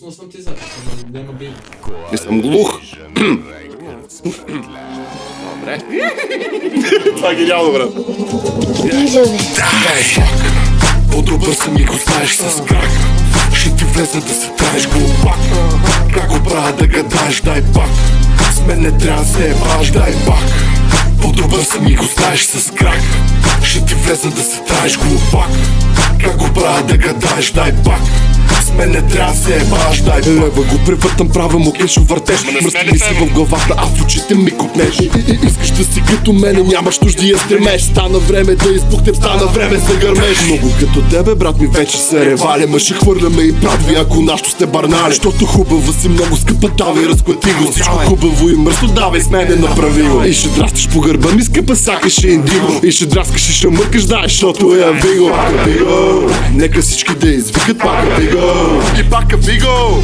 Но съм ти запис, ама няма били. Не съм глух. Добре. Това е гениално, брат. По-добър съм и го знаеш с крак. Ще ти влезе да се траеш глупак. Как го правя да гадаеш, дай пак. С мен не трябва да се ебаш, дай пак. По-добър съм и го знаеш с крак. Ще ти влезе да се траеш глупак. Как го правя да гадаеш, дай пак. С мен не трябва да се ебаш, дай пак. Лева го превъртам, правя му кешо въртеж. Мръсни ми си в главата, а в очите ми копнеш. Искаш да си като мене, нямаш нужди я стремеш. Стана време да избухнем, стана време за гърмеш. Много като тебе, брат ми, вече се реваля. Ма ще хвърляме и братви, ако нашто сте барнали. Щото хубава си, много скъпа, давай, разклати го. Всичко хубаво и мръсно, давай, с мене направи го. И ще драстиш по гърба ми, скъпа сакаш и индиго. И ще драскаш и ще мъркаш, дай, защото е Авиго. Нека всички да извикат пак Авиго. И пак Авиго.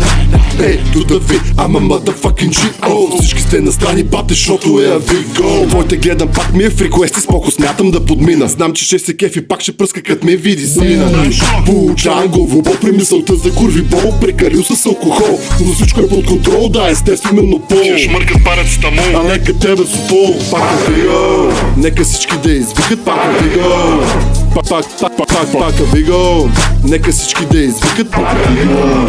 Ей, тудави, ама motherfucking G.O. Всички сте на страни, бате, защото е Авиго. Твоите гледам, пак ми е фрикуести, споко смятам да подмина. Знам, че ще се кефи, пак ще пръска, кът ме види сина. Получавам главобол при мисълта за курви бол. Прекалил с алкохол, но всичко е под контрол, да, естествено пол. Ще шмъркат парацетамол. А нека тебе с пол, пак Авиго. Нека всички да извикат пак Авиго. Пак Авиго. Нека всички да извикат пак Авиго.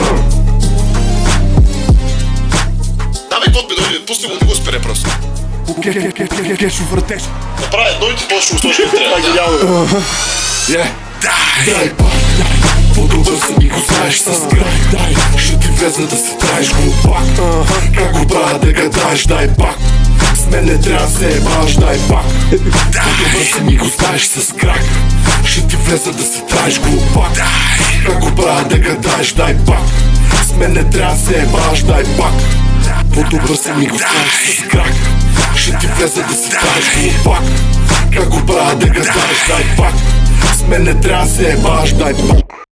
Давай, каквото ми дойде, пусни го, не го спере просто. Кешо въртеж. Направя едно и ти после ще го сложи като трябва. Дай пак, по-добър съм и го знаеш с край. Дай, ще ти влезна да се траеш глупак. Как го правя да гадаеш, дай пак. С мен не трябва да се ебаш, дай пак. По-добър съм и го знаеш с крак. Ще ти влезна да се траеш глупак. Как го правя да гадаеш, дай пак. С мен не трябва да се ебаш, дай пак. По-добър съм и го знаеш с крак. Ще ти влезна да се траеш глупак. Как го правя да гадаеш, дай пак. С мен не трябва да се ебаш, дай пак.